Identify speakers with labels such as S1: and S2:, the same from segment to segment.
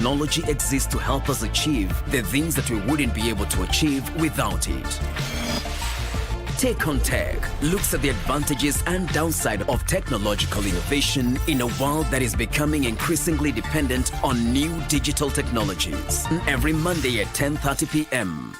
S1: technology exists to help us achieve the things that we wouldn't be able to achieve without it. Take on Tech looks at the advantages and downside of technological innovation in a world that is becoming increasingly dependent on new digital technologies. Every Monday at 10:30 p.m.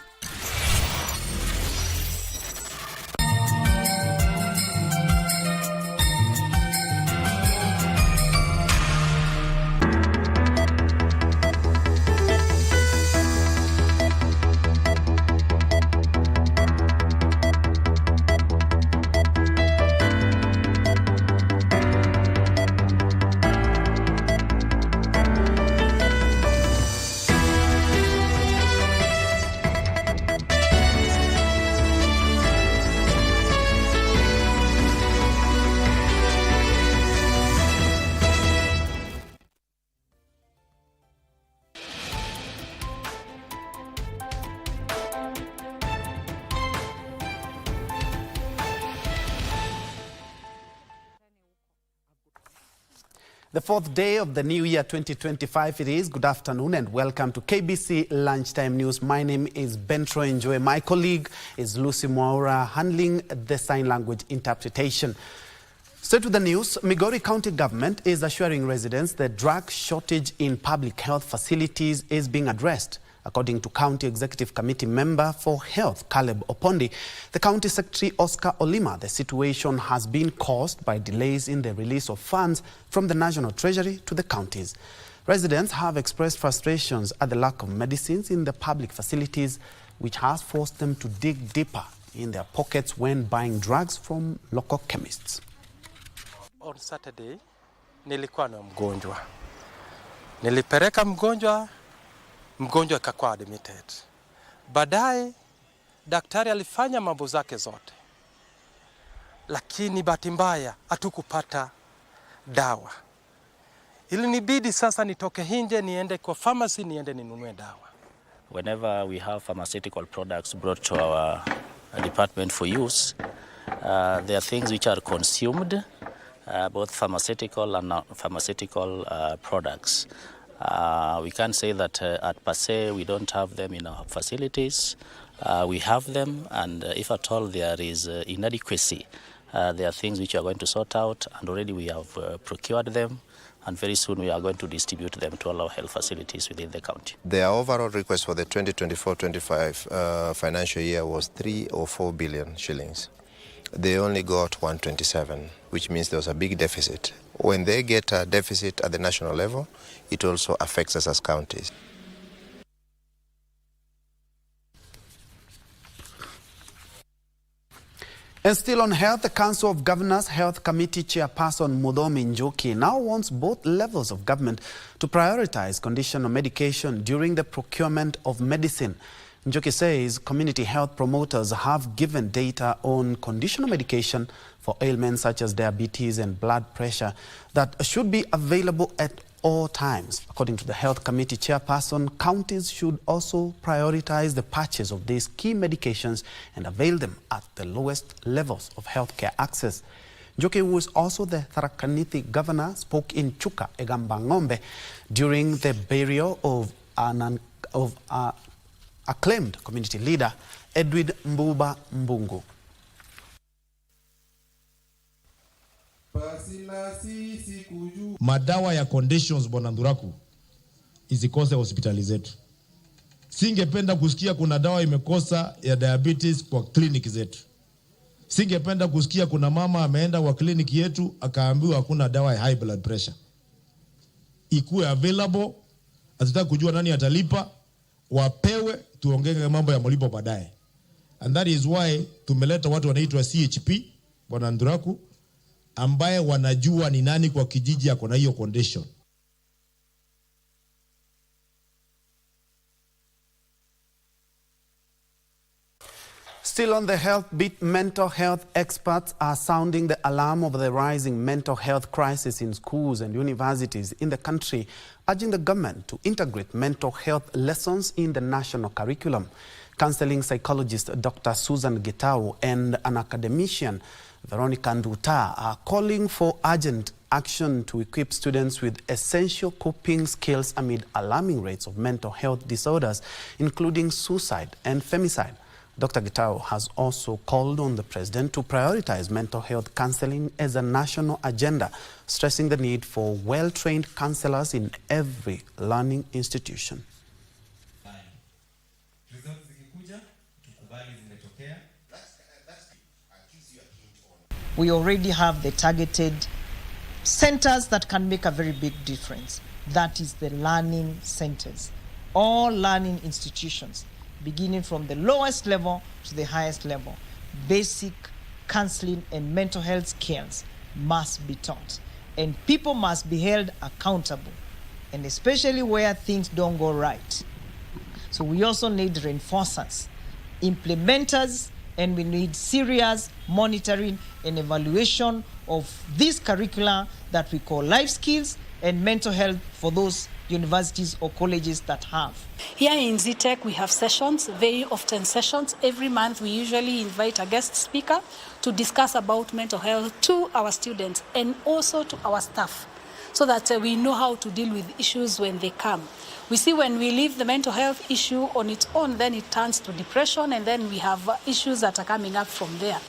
S2: The fourth day of the new year 2025 it is. Good afternoon and welcome to KBC Lunchtime News. My name is Njue. My colleague is Lucy Mwaura handling the sign language interpretation. Straight to the news, Migori County Government is assuring residents that drug shortage in public health facilities is being addressed. According to County Executive Committee member for Health, Caleb Opondi, the County Secretary Oscar Olima, the situation has been caused by delays in the release of funds from the National Treasury to the counties. Residents have expressed frustrations at the lack of medicines in the public facilities, which has forced them to dig deeper in their pockets when buying drugs from local chemists.
S3: On Saturday, nilikuwa na mgonjwa. Nilipeleka mgonjwa akakuwa admitted. Baadaye daktari alifanya mambo zake zote, lakini bahati mbaya hatukupata dawa. Ilinibidi sasa nitoke nje niende kwa pharmacy niende ninunue dawa.
S4: Whenever we have pharmaceutical products brought to our department for use, there are things which are consumed, both pharmaceutical and non-pharmaceutical products. We can't say that at per se we don't have them in our facilities. We have them, and if at all there is inadequacy, there are things which we are going to sort out, and already we have procured them, and very soon we are going to distribute them to all our health facilities within the county.
S5: Their overall request for the 2024-25 financial year was 3 or 4 billion shillings. They only got 127, which means there was a big deficit. When they get a deficit at the national level, it also affects us as counties.
S2: And still on health, the Council of Governors Health Committee Chairperson Njue now wants both levels of government to prioritize conditional medication during the procurement of medicine. Njue says community health promoters have given data on conditional medication for ailments such as diabetes and blood pressure that should be available at all times. According to the Health Committee Chairperson, counties should also prioritize the purchase of these key medications and avail them at the lowest levels of healthcare access. Njue, who is also the Tharaka Nithi governor, spoke in Chuka, Egambangombe, during the burial of acclaimed community leader Edwin Mbuba Mbungu.
S6: Madawa ya conditions Bwana Nduraku isikose hospitali zetu. Singependa kusikia kuna dawa imekosa ya diabetes kwa kliniki zetu. Singependa kusikia kuna mama ameenda kwa kliniki yetu akaambiwa hakuna dawa ya high blood pressure. Ikuwe available, hatutaki kujua nani atalipa, wapewe, tuongee mambo ya malipo baadaye. And that is why tumeleta watu wanaitwa CHP Bwana Nduraku, ambaye wanajua ni nani kwa kijiji yako na hiyo condition.
S2: Still on the health beat, mental health experts are sounding the alarm of the rising mental health crisis in schools and universities in the country, urging the government to integrate mental health lessons in the national curriculum. Counseling psychologist Dr. Susan Gitau and an academician Veronica Nduta are calling for urgent action to equip students with essential coping skills amid alarming rates of mental health disorders, including suicide and femicide. Dr. Gitau has also called on the president to prioritize mental health counseling as a national agenda, stressing the need for well-trained counselors in every learning institution.
S7: We already have the targeted centers that can make a very big difference. That is the learning centers. All learning institutions, beginning from the lowest level to the highest level, basic counseling and mental health skills must be taught. And people must be held accountable, and especially where things don't go right. So we also need reinforcers, implementers, and we need serious monitoring and evaluation of these curricula that we call life skills and mental health for those universities or colleges that have.
S8: Here in ZTech we have sessions, very often sessions. Every month we usually invite a guest speaker to discuss about mental health to our students and also to our staff, so that we know how to deal with issues when they come. We see when we leave the mental health issue on its own, then it turns to depression, and then we have issues that are coming up from there.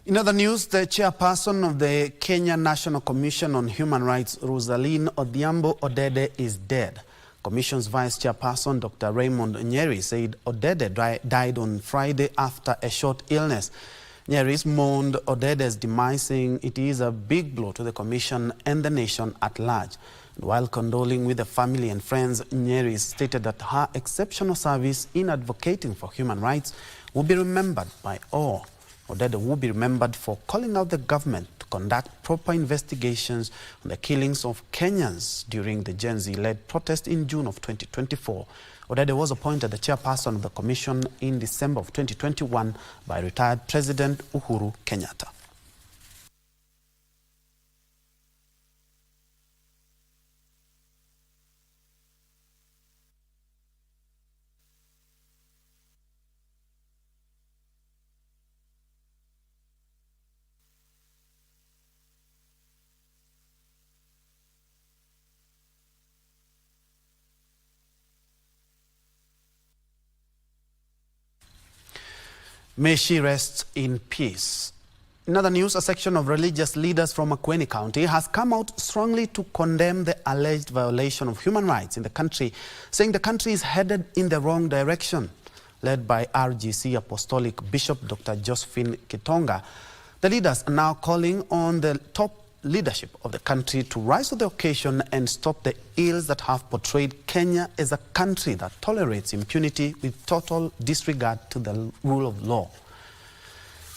S2: In other news, the chairperson of the Kenya National Commission on Human Rights, Rosaline Odhiambo Odede, is dead. Commission's vice chairperson, Dr. Raymond Njue, said Odede died on Friday after a short illness. Njue mourned Odede's demise, saying it is a big blow to the commission and the nation at large. And while condoling with the family and friends, Njue stated that her exceptional service in advocating for human rights will be remembered by all. Odede will be remembered for calling out the government to conduct proper investigations on the killings of Kenyans during the Gen Z-led protest in June of 2024. Odede was appointed the chairperson of the commission in December of 2021 by retired President Uhuru Kenyatta. May she rest in peace. In other news, a section of religious leaders from Makueni County has come out strongly to condemn the alleged violation of human rights in the country, saying the country is headed in the wrong direction. Led by RGC Apostolic Bishop Dr. Josephine Kitonga, the leaders are now calling on the top leadership of the country to rise to the occasion and stop the ills that have portrayed Kenya as a country that tolerates impunity with total disregard to the rule of law.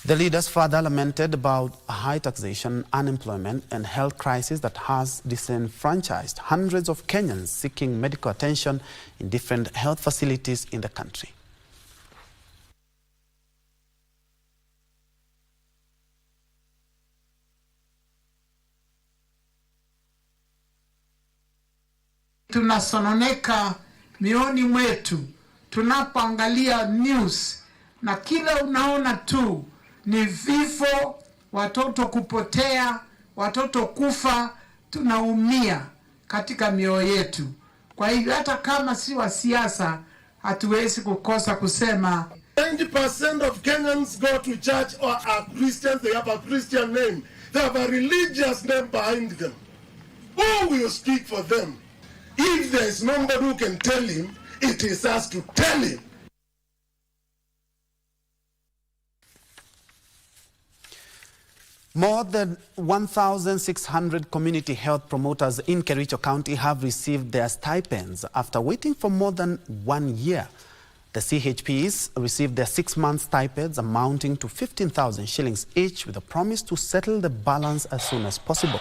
S2: The leaders further lamented about high taxation, unemployment, and health crisis that has disenfranchised hundreds of Kenyans seeking medical attention in different health facilities in the country.
S9: Tunasononeka mioni mwetu tunapoangalia news, na kila unaona tu ni vifo, watoto kupotea, watoto kufa. Tunaumia katika mioyo yetu. Kwa hivyo hata kama si wa siasa, hatuwezi kukosa kusema
S10: 90% of Kenyans go to church or are Christians. They have a Christian name. They have a religious name behind them. Who will speak for them? If there is nobody who can tell him, it is us to tell him.
S2: More than 1,600 community health promoters in KNCHR County have received their stipends after waiting for more than 1 year. The CHPs received their 6-month stipends amounting to 15,000 shillings each, with a promise to settle the balance as soon as possible.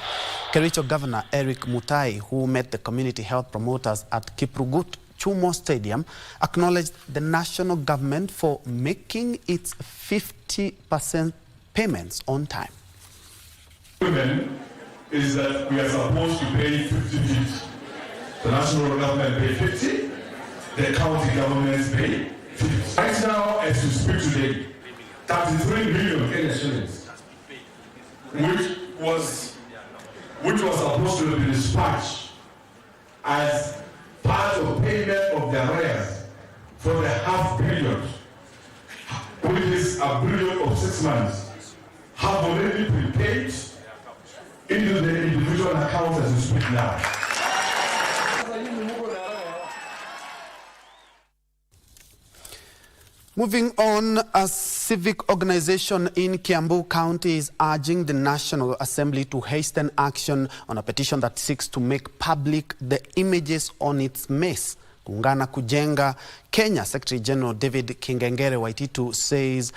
S2: KNCHR Governor Eric Mutai, who met the community health promoters at Kiprugut Chumo Stadium, acknowledged the national government for making its 50% payments on time.
S11: Is that we are supposed to pay 50-50. The national government pay 50, the county governments pay 50. Right now, as we speak today, 33 billion Kenyan shillings which was supposed to be dispatched as part of payment of the arrears for the half period, which is a period of 6 months, have already been paid into the individual accounts as we speak now.
S2: Moving on, a civic organization in Kiambu County is urging the National Assembly to hasten action on a petition that seeks to make public the images on its mess. Kuungana Kujenga Kenya Secretary General David Kingengere Waititu says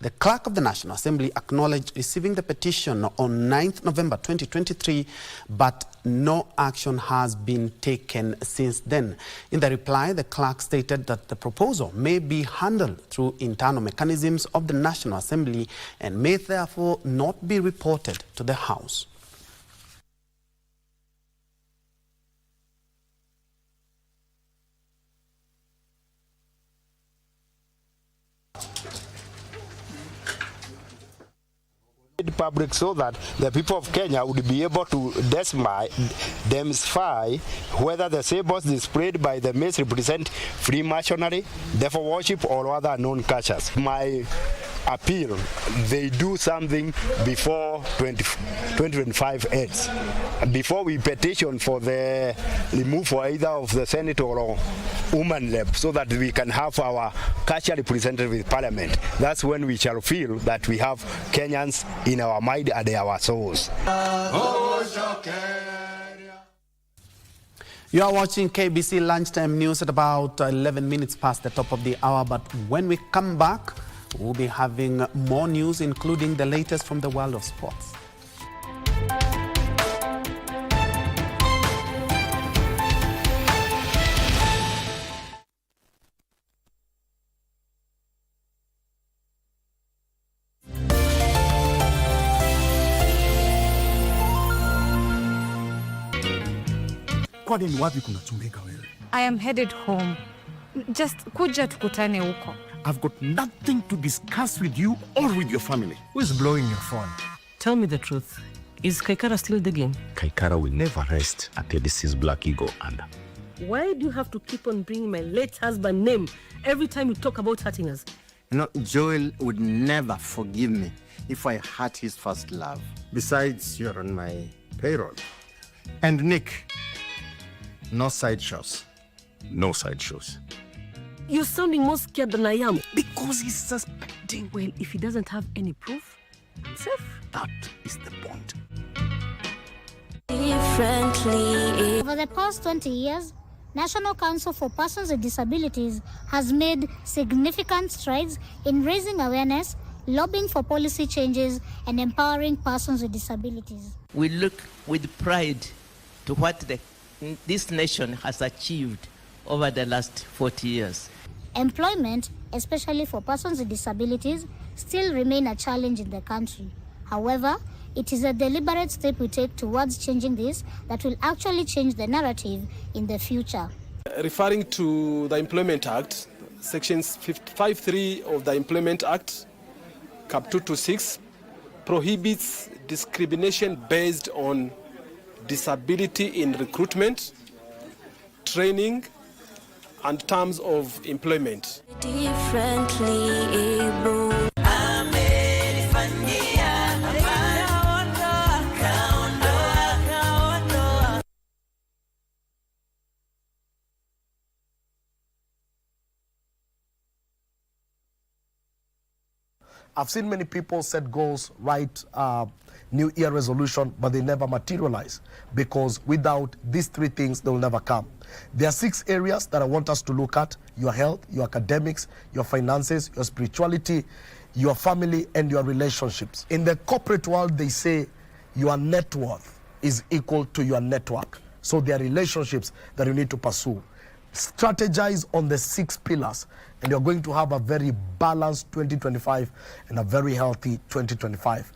S2: the clerk of the National Assembly acknowledged receiving the petition on 9th November 2023, but no action has been taken since then. In the reply, the clerk stated that the proposal may be handled through internal mechanisms of the National Assembly and may therefore not be reported to the House.
S12: Public so that the people of Kenya would be able to demystify whether the symbols displayed by the maize represent Freemasonry, devil worship, or other known cultures. My appeal, they do something before 2025 ends. Before we petition for the removal either of the Senate or woman rep, so that we can have our culture represented with Parliament. That's when we shall feel that we have Kenyans in our mind and our souls.
S2: You are watching KBC Lunchtime News at about 11 minutes past the top of the hour, but when we come back, we'll be having more news, including the latest from the world of sports.
S13: I am headed home. Just kuja tukutane huko.
S14: I've got nothing to discuss with you or with your family.
S15: Who is blowing your phone?
S16: Tell me the truth. Is KNCHR still digging?
S14: KNCHR will never rest until this is Black Eagle under.
S16: Why do you have to keep on bringing my late husband's name every time you talk about hurting us?
S15: You know, Joel would never forgive me if I hurt his first love. Besides, you're on my payroll. And Nick, no sideshows.
S14: No sideshows.
S16: You're sounding more scared than I am.
S14: Because he's suspecting.
S16: Well, if he doesn't have any proof, I'm safe.
S14: That is the point.
S17: Over the past 20 years, National Council for Persons with Disabilities has made significant strides in raising awareness, lobbying for policy changes, and empowering persons with disabilities.
S18: We look with pride to what this nation has achieved over the last 40 years.
S17: Employment, especially for persons with disabilities, still remain a challenge in the country. However, it is a deliberate step we take towards changing this that will actually change the narrative in the future.
S19: Referring to the Employment Act, Sections 5.3 of the Employment Act, Cap 226, prohibits discrimination based on disability in recruitment, training, and terms of employment.
S17: Differently able.
S20: I've seen many people set goals, write New Year resolution, but they never materialize because without these three things, they will never come. There are 6 areas that I want us to look at: your health, your academics, your finances, your spirituality, your family, and your relationships. In the corporate world, they say your net worth is equal to your network. So there are relationships that you need to pursue. Strategize on the 6 pillars, and you're going to have a very balanced 2025 and a very healthy 2025.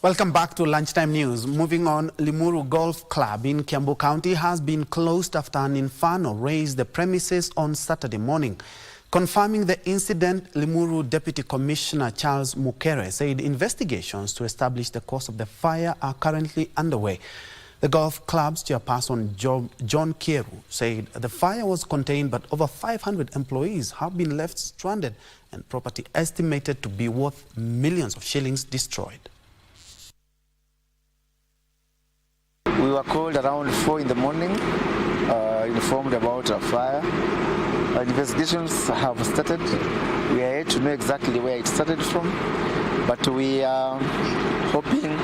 S2: Welcome back to Lunchtime News. Moving on, Limuru Golf Club in Kiambu County has been closed after an inferno razed the premises on Saturday morning. Confirming the incident, Limuru Deputy Commissioner Charles Mukere said investigations to establish the cause of the fire are currently underway. The golf club's chairperson John Kieru said the fire was contained, but over 500 employees have been left stranded and property estimated to be worth millions of shillings destroyed.
S21: We were called around 4 in the morning, informed about a fire. Investigations have started. We are yet to know exactly where it started from, but we are hoping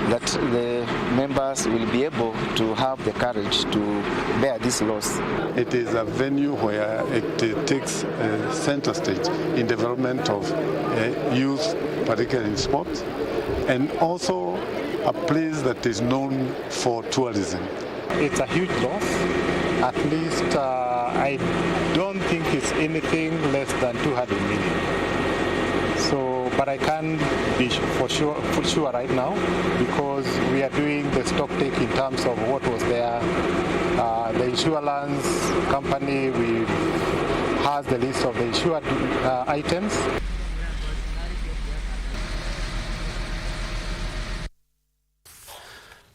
S21: that the members will be able to have the courage to bear this loss.
S22: It is a venue where it takes center stage in development of youth, particularly in sports, and also a place that is known for tourism.
S23: It's a huge loss. At least I don't think it's anything less than 200 million. So, but I can't be for sure right now because we are doing the stock take in terms of what was there. The insurance company has the list of the insured items.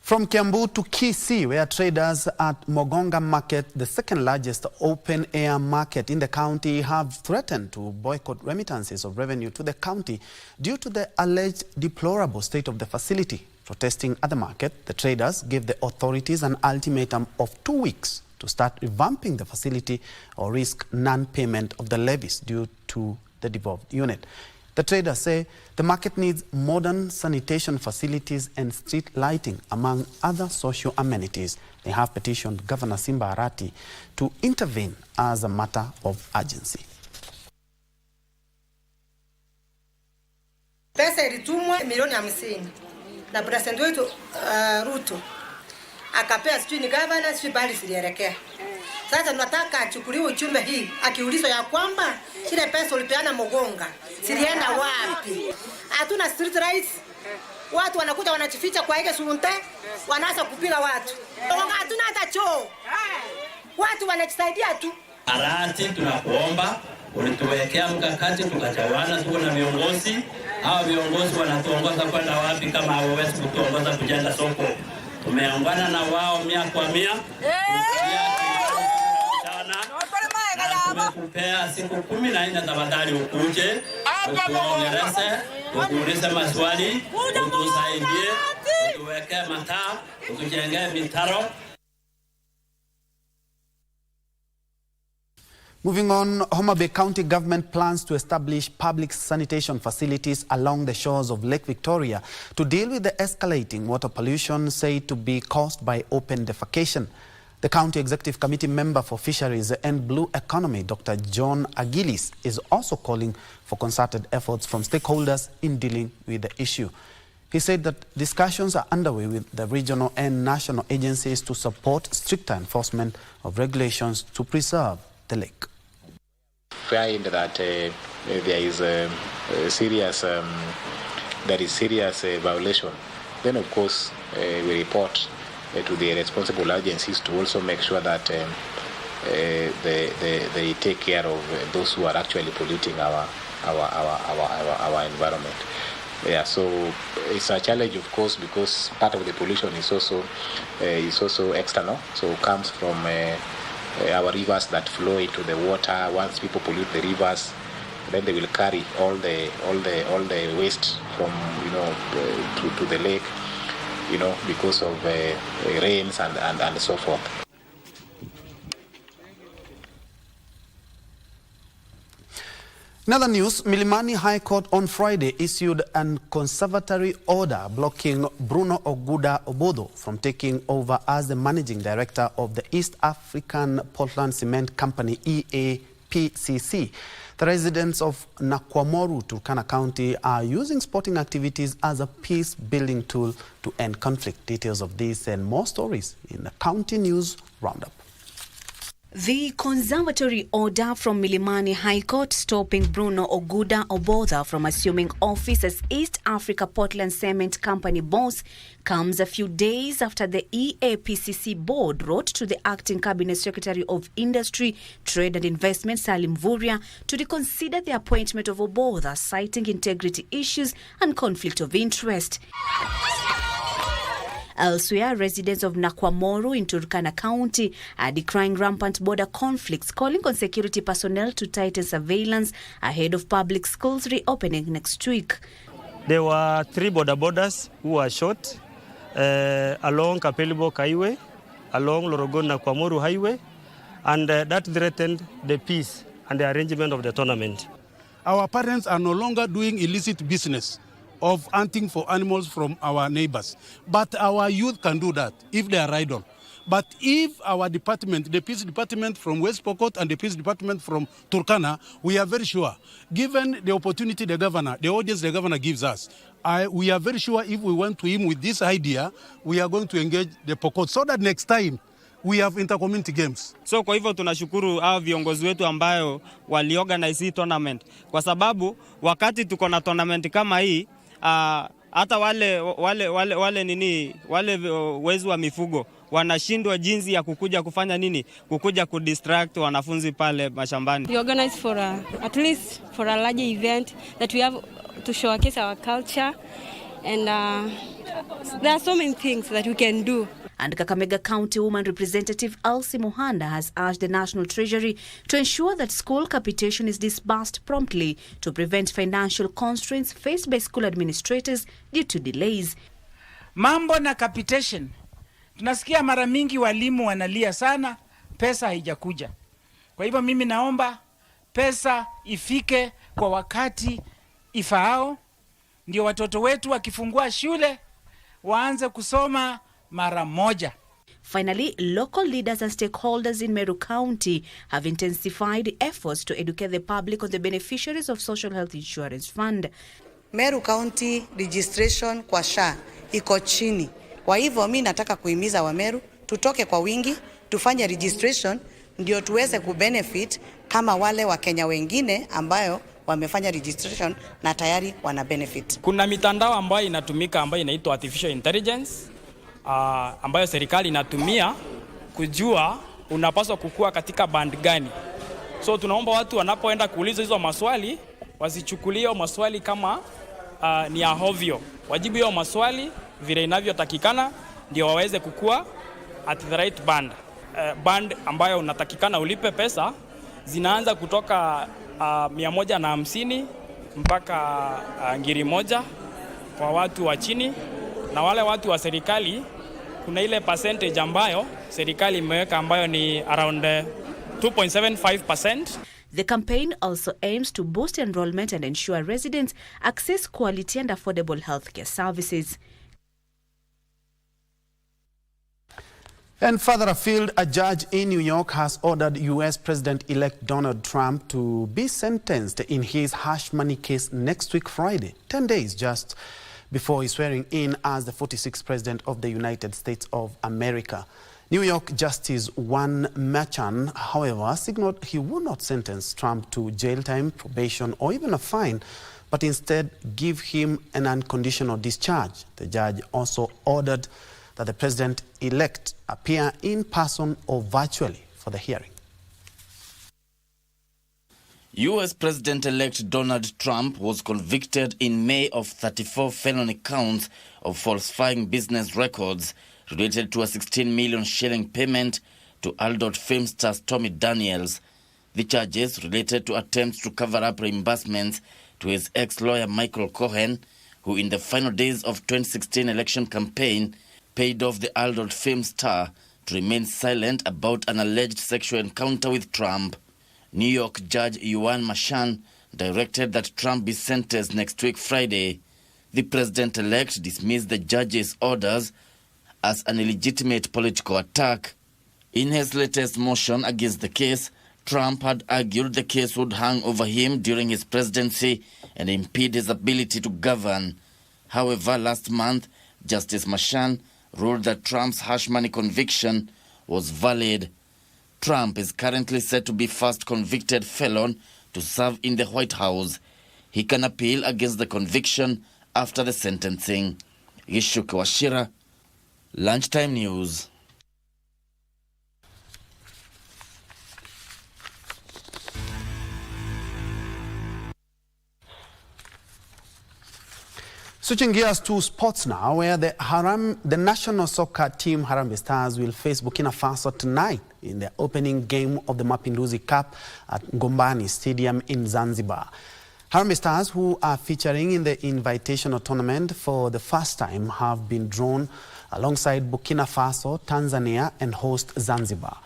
S2: From Kiambu to Kisii, where traders at Mogonga Market, the second largest open-air market in the county, have threatened to boycott remittances of revenue to the county due to the alleged deplorable state of the facility. Protesting at the market, the traders gave the authorities an ultimatum of 2 weeks to start revamping the facility or risk non-payment of the levies due to the devolved unit. The traders say the market needs modern sanitation facilities and street lighting, among other social amenities. They have petitioned Governor Simba Arati to intervene as a matter of urgency.
S24: Pesa ilitumwa milioni 50 na president wetu Ruto akapea, sijui ni governor, sijui bali silielekea. Sasa tunataka achukuliwe uchumbe hii akiulizwa ya kwamba ile pesa ulipeana Mogonga silienda wapi? Hatuna street lights. Watu wanakuja wanachificha kwa ile sunte, wanaanza kupiga watu. Mogonga hatuna hata choo. Watu wanajisaidia tu.
S25: Arati, tunakuomba ulituwekea mkakati tukachawana, tuko na viongozi. Hao viongozi wanatuongoza kwenda wapi kama hawawezi kutuongoza kujenga soko? Tumeungana na wao 100 kwa 100. Tumekupea siku 14 tafadhali ukuje, utuongeleze, utuulize maswali, utusaidie, utuwekee mataa, utujengee mitaro.
S2: Moving on, Homa Bay County government plans to establish public sanitation facilities along the shores of Lake Victoria to deal with the escalating water pollution said to be caused by open defecation. The County Executive Committee member for Fisheries and Blue Economy, Dr. John Agilis, is also calling for concerted efforts from stakeholders in dealing with the issue. He said that discussions are underway with the regional and national agencies to support stricter enforcement of regulations to preserve the lake.
S26: Find that there is a serious violation, then of course we report to the responsible agencies to also make sure that they take care of those who are actually polluting our environment. Yeah, so it's a challenge, of course, because part of the pollution is also external, so it comes from our rivers that flow into the water. Once people pollute the rivers, then they will carry all the waste from to the lake, because of rains and so forth.
S2: In other news, Milimani High Court on Friday issued an conservatory order blocking Bruno Oguda Obodo from taking over as the managing director of the East African Portland Cement Company, EAPCC. The residents of Nakwamoru, Turkana County, are using sporting activities as a peace-building tool to end conflict. Details of this and more stories in the County News Roundup.
S1: The conservatory order from Milimani High Court stopping Bruno Oguda Obotha from assuming office as East Africa Portland Cement Company boss comes a few days after the EAPCC board wrote to the acting Cabinet Secretary of Industry, Trade and Investment, Salim Vuria, to reconsider the appointment of Obotha, citing integrity issues and conflict of interest. Elsewhere, residents of Nakwamoru in Turkana County are decrying rampant border conflicts, calling on security personnel to tighten surveillance ahead of public schools reopening next week.
S3: There were 3 borders who were shot along Kapelibok Highway, along Lorogon-Nakwamoru Highway, and that threatened the peace and the arrangement of the tournament.
S4: Our parents are no longer doing illicit business of hunting for animals from our neighbors. But our youth can do that if they are idle. But if our department, the peace department from West Pokot and the peace department from Turkana, we are very sure, given the opportunity the audience the governor gives us, we are very sure if we went to him with this idea, we are going to engage the Pokot so that next time we have intercommunity games.
S3: So kwa hivyo tunashukuru hao viongozi wetu ambayo waliorganize hii tournament, kwa sababu wakati tuko na tournament kama hii, hata wale wezi wa mifugo wanashindwa jinsi ya kukuja kufanya nini, kukuja kudistract wanafunzi pale mashambani.
S5: We organize for at least for a larger event that we have to showcase our culture, and there are so many things that we can do.
S1: And Kakamega County Woman Representative Elsie Mohanda has urged the National Treasury to ensure that school capitation is disbursed promptly to prevent financial constraints faced by school administrators due to delays.
S6: Mambo na capitation, tunasikia mara mingi walimu wanalia sana, pesa haijakuja. Kwa hivyo mimi naomba pesa ifike kwa wakati ifaao, ndio watoto wetu wakifungua shule waanze kusoma mara moja.
S1: Finally, local leaders and stakeholders in Meru County have intensified efforts to educate the public on the beneficiaries of Social Health Insurance Fund.
S7: Meru County registration kwa SHA iko chini. Kwa hivyo mimi nataka kuhimiza wa Meru tutoke kwa wingi, tufanye registration ndio tuweze kubenefit kama wale wa Kenya wengine ambayo wamefanya registration na tayari wana benefit.
S27: Kuna mitandao ambayo inatumika ambayo inaitwa artificial intelligence, ambayo serikali inatumia kujua unapaswa kukua katika band gani. So tunaomba watu wanapoenda kuuliza hizo maswali wasichukulie maswali kama ni ya hovyo. Wajibu hiyo maswali vile inavyotakikana ndio waweze kukua at the right band. Band ambayo unatakikana ulipe pesa zinaanza kutoka 150 mpaka ngiri moja kwa watu wa chini, na wale watu wa serikali kuna ile percentage ambayo serikali imeweka ambayo ni around 2.75%.
S1: The campaign also aims to boost enrollment and ensure residents access quality and affordable healthcare services.
S2: And further afield, a judge in New York has ordered US President-elect Donald Trump to be sentenced in his hush money case next week Friday, 10 days just before his swearing in as the 46th President of the United States of America. New York Justice Juan Merchan, however, signaled he would not sentence Trump to jail time, probation, or even a fine, but instead give him an unconditional discharge. The judge also ordered that the president-elect appear in person or virtually for the hearing.
S28: U.S. President-elect Donald Trump was convicted in May of 34 felony counts of falsifying business records related to a 16 million shilling payment to adult film star Stormy Daniels. The charges related to attempts to cover up reimbursements to his ex-lawyer Michael Cohen, who in the final days of 2016 election campaign paid off the adult film star to remain silent about an alleged sexual encounter with Trump. New York Judge Juan Merchan directed that Trump be sentenced next week Friday. The president-elect dismissed the judge's orders as an illegitimate political attack. In his latest motion against the case, Trump had argued the case would hang over him during his presidency and impede his ability to govern. However, last month, Justice Merchan ruled that Trump's hush money conviction was valid. Trump is currently set to be first convicted felon to serve in the White House. He can appeal against the conviction after the sentencing. Gishuke Washira, Lunchtime News.
S2: Switching gears to sports now, where the national soccer team Harambee Stars will face Burkina Faso tonight in the opening game of the Mapinduzi Cup at Gombani Stadium in Zanzibar. Harambee Stars, who are featuring in the invitational tournament for the first time, have been drawn alongside Burkina Faso, Tanzania and host Zanzibar.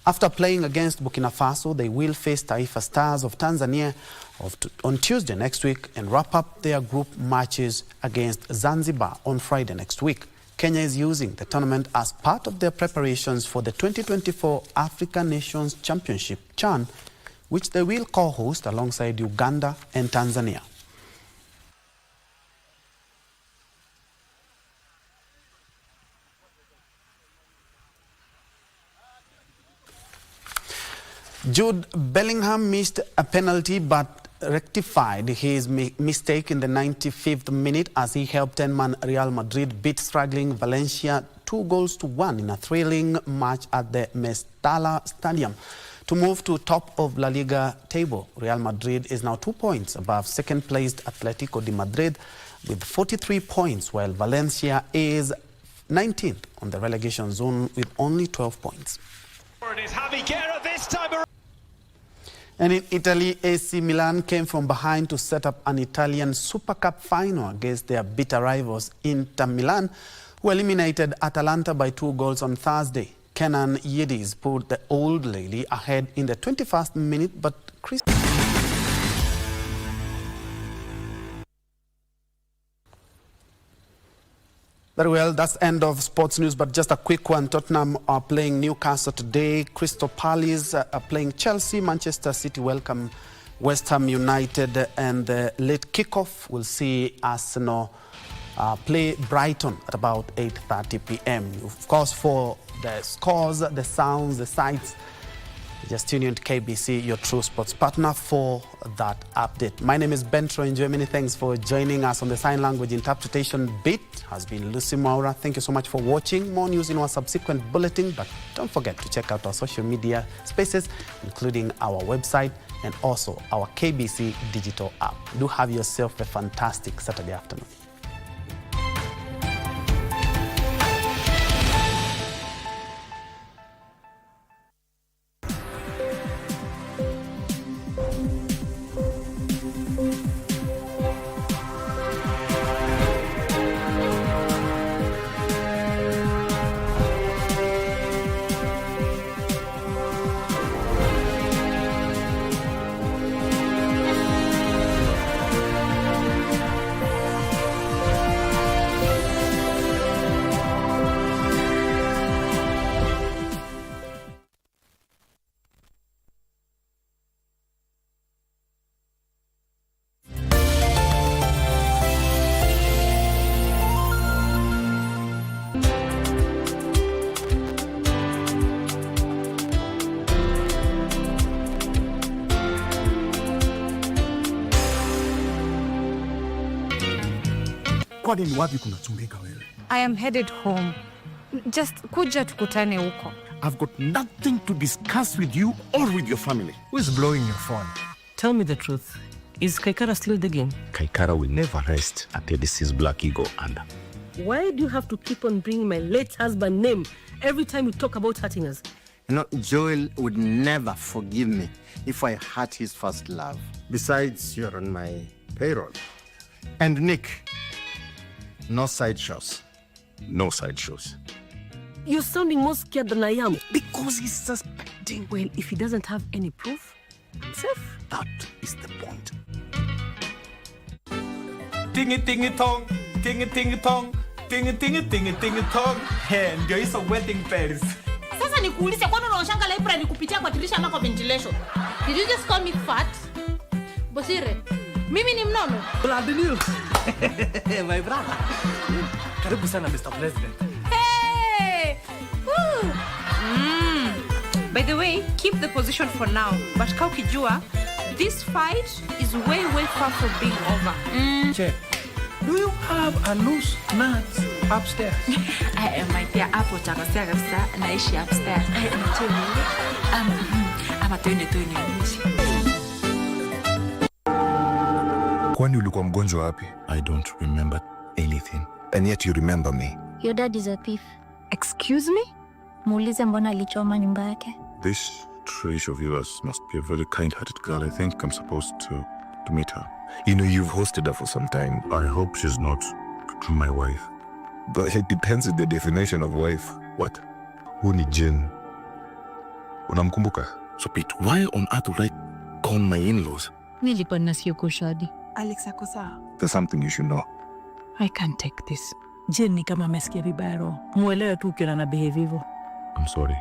S2: After playing against Burkina Faso, they will face Taifa Stars of Tanzania on Tuesday next week and wrap up their group matches against Zanzibar on Friday next week. Kenya is using the tournament as part of their preparations for the 2024 African Nations Championship, CHAN, which they will co-host alongside Uganda and Tanzania. Jude Bellingham missed a penalty but rectified his mistake in the 95th minute as he helped 10-man Real Madrid beat struggling Valencia 2-1 in a thrilling match at the Mestalla Stadium. To move to top of La Liga table, Real Madrid is now 2 points above second-placed Atletico de Madrid with 43 points, while Valencia is 19th on the relegation zone with only 12 points. And in Italy, AC Milan came from behind to set up an Italian Super Cup final against their bitter rivals Inter Milan, who eliminated Atalanta by 2 goals on Thursday. Kenan Yildiz put the Old Lady ahead in the 21st minute, but Very well, that's the end of sports news, but just a quick one. Tottenham are playing Newcastle today. Crystal Palace are playing Chelsea. Manchester City welcome West Ham United, and the late kickoff will see Arsenal play Brighton at about 8:30 p.m. Of course, for the scores, the sounds, the sights, just tune in to KBC, your true sports partner, for that update. My name is Njue. Many thanks for joining us on the sign language interpretation bit. Has been Lucy Maura. Thank you so much for watching. More news in our subsequent bulletin, but don't forget to check out our social media spaces, including our website and also our KBC digital app. Do have yourself a fantastic Saturday afternoon.
S14: Kwani ni wapi kunachumika wewe?
S8: I am headed home. Just kuja tukutane huko.
S14: I've got nothing to discuss with you or with your family.
S9: Who is blowing your phone? Tell me the truth. Is Kaikara still digging?
S10: Kaikara will never rest until he sees Black Eagle under.
S9: Why do you have to keep on bringing my late husband's name every time you talk about hurting us?
S11: You know, Joel would never forgive me if I hurt his first love. Besides, you're on my payroll. And Nick, no side shows.
S10: No side shows.
S9: You're sounding more scared than I am.
S10: Because he's suspecting.
S9: Well, if he doesn't have any proof, I'm safe.
S10: That is the point.
S12: Tingy tingy tong, tingy tingy tong, tingy tingy tingy tingy tong. Hey, ndio hizo wedding bells.
S13: Sasa nikuulize, kwani unaoshanga library kupitia kwa dirisha ama kwa ventilation? Did you just call me fat? Bosire, mimi ni mnono.
S9: Blood new. My brother. Karibu sana Mr. President.
S13: Hey! Woo!
S8: By the way, keep the position for now. But Kaukijua, this fight is way far from being over.
S12: Check. Do you have a loose nut upstairs?
S8: My dear, Apple Chakostia naishi upstairs. I'm a tony.
S15: Kwani ulikuwa mgonjwa wapi?
S10: I don't remember anything.
S15: And yet you remember me.
S16: Your dad is a thief.
S8: Excuse me?
S16: Muulize mbona alichoma nyumba yake.
S15: This Trish of yours must be a very kind-hearted girl. I think I'm supposed to meet her. You know, you've hosted her for some time.
S10: I hope she's not my wife.
S15: But it depends on the definition of wife.
S10: What?
S15: Who ni Jen? Unamkumbuka?
S10: So Pete, why on earth would I call my in-laws?
S16: Nilipa nasiyo kushadi.
S8: Alex akosa.
S15: There's something you should know.
S8: I can't take this. Jen ni kama amesikia vibaya roho. Muelewe tu ukiona na behave hivyo.
S10: I'm sorry.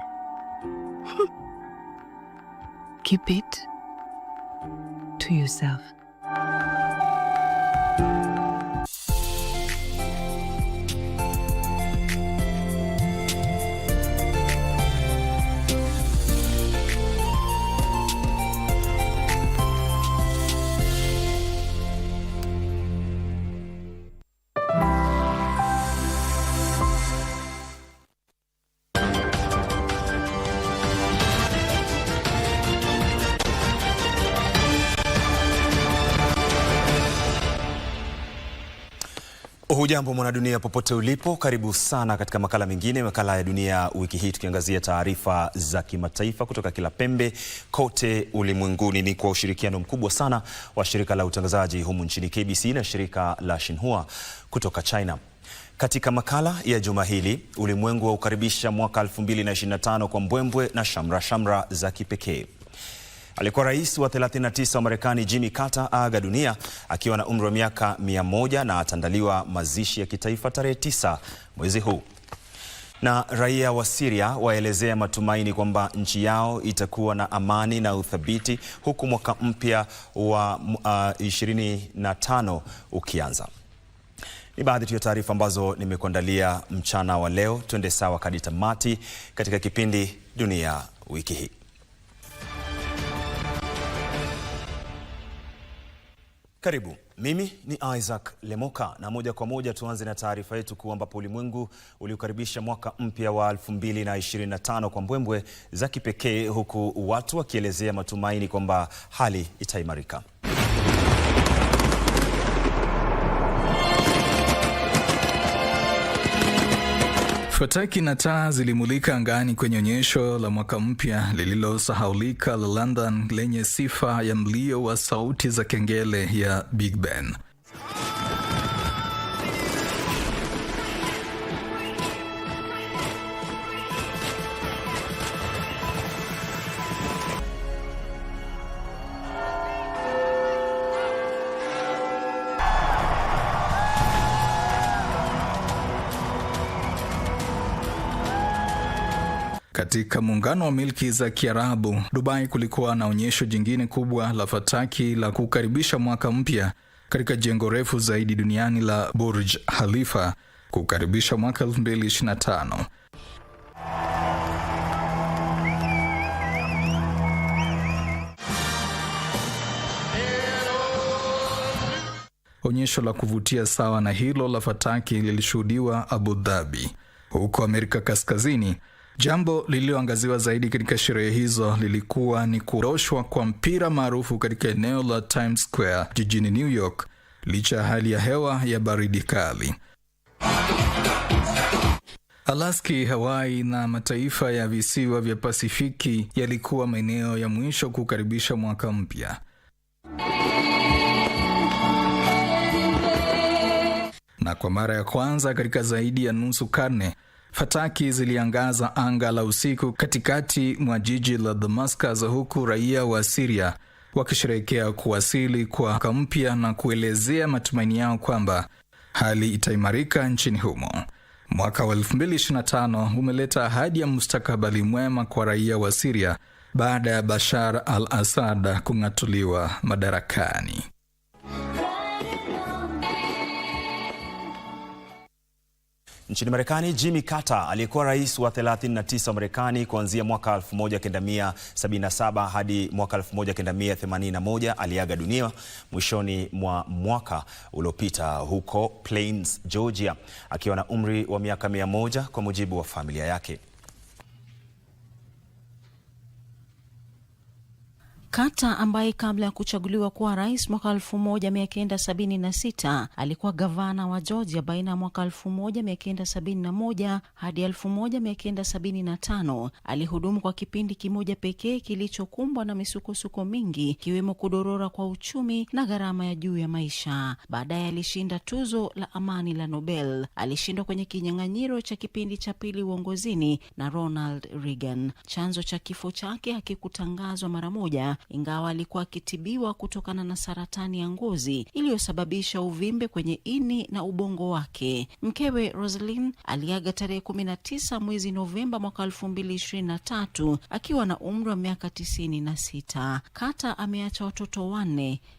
S8: Keep it to yourself.
S17: Hujambo mwanadunia popote ulipo, karibu sana katika makala mengine, makala ya dunia wiki hii, tukiangazia taarifa za kimataifa kutoka kila pembe kote ulimwenguni. Ni kwa ushirikiano mkubwa sana wa shirika la utangazaji humu nchini KBC na shirika la Xinhua kutoka China. Katika makala ya juma hili, ulimwengu wa ukaribisha mwaka 2025 kwa mbwembwe na shamra za kipekee. Alikuwa rais wa 39 wa Marekani Jimmy Carter aga dunia akiwa na umri wa miaka 100 na atandaliwa mazishi ya kitaifa tarehe 9 mwezi huu. Na raia wa Syria waelezea matumaini kwamba nchi yao itakuwa na amani na uthabiti huku mwaka mpya wa 25 ukianza. Ni baadhi tu ya taarifa ambazo nimekuandalia mchana wa leo. Twende sawa hadi tamati katika kipindi Dunia Wiki Hii. Karibu, mimi ni Isaac Lemoka na moja kwa moja tuanze na taarifa yetu kuu ambapo ulimwengu uliukaribisha mwaka mpya wa 2025 kwa mbwembwe za kipekee huku watu wakielezea matumaini kwamba hali itaimarika.
S18: Fataki na taa zilimulika angani kwenye onyesho la mwaka mpya lililosahaulika la London lenye sifa ya mlio wa sauti za kengele ya Big Ben. Katika muungano wa milki za Kiarabu, Dubai kulikuwa na onyesho jingine kubwa la fataki la kukaribisha mwaka mpya katika jengo refu zaidi duniani la Burj Khalifa kukaribisha mwaka 2025. Onyesho la kuvutia sawa na hilo la fataki lilishuhudiwa Abu Dhabi, huko Amerika Kaskazini. Jambo lililoangaziwa zaidi katika sherehe hizo lilikuwa ni kuroshwa kwa mpira maarufu katika eneo la Times Square jijini New York, licha ya hali ya hewa ya baridi kali. Alaska, Hawaii na mataifa ya visiwa vya Pasifiki yalikuwa maeneo ya mwisho kukaribisha mwaka mpya. Na kwa mara ya kwanza katika zaidi ya nusu karne, fataki ziliangaza anga la usiku katikati mwa jiji la Damascus, huku raia wa Syria wakisherehekea kuwasili kwa mwaka mpya na kuelezea matumaini yao kwamba hali itaimarika nchini humo. Mwaka wa 2025 umeleta ahadi ya mustakabali mwema kwa raia wa Syria baada ya Bashar al-Assad kung'atuliwa madarakani.
S17: Nchini Marekani, Jimmy Carter aliyekuwa rais wa 39 wa Marekani kuanzia mwaka 1977 hadi mwaka 1981 aliaga dunia mwishoni mwa mwaka uliopita huko Plains, Georgia, akiwa na umri wa miaka 100 kwa mujibu wa familia yake.
S19: Carter ambaye kabla ya kuchaguliwa kuwa rais mwaka 1976 alikuwa gavana wa Georgia baina ya mwaka 1971 hadi 1975. Alihudumu kwa kipindi kimoja pekee kilichokumbwa na misukosuko mingi, ikiwemo kudorora kwa uchumi na gharama ya juu ya maisha. Baadaye alishinda tuzo la amani la Nobel. Alishindwa kwenye kinyang'anyiro cha kipindi cha pili uongozini na Ronald Reagan. Chanzo cha kifo chake hakikutangazwa mara moja, ingawa alikuwa akitibiwa kutokana na saratani ya ngozi iliyosababisha uvimbe kwenye ini na ubongo wake. Mkewe Rosalynn aliaga tarehe 19 mwezi Novemba mwaka 2023 akiwa na umri wa miaka 96. Carter ameacha watoto 4,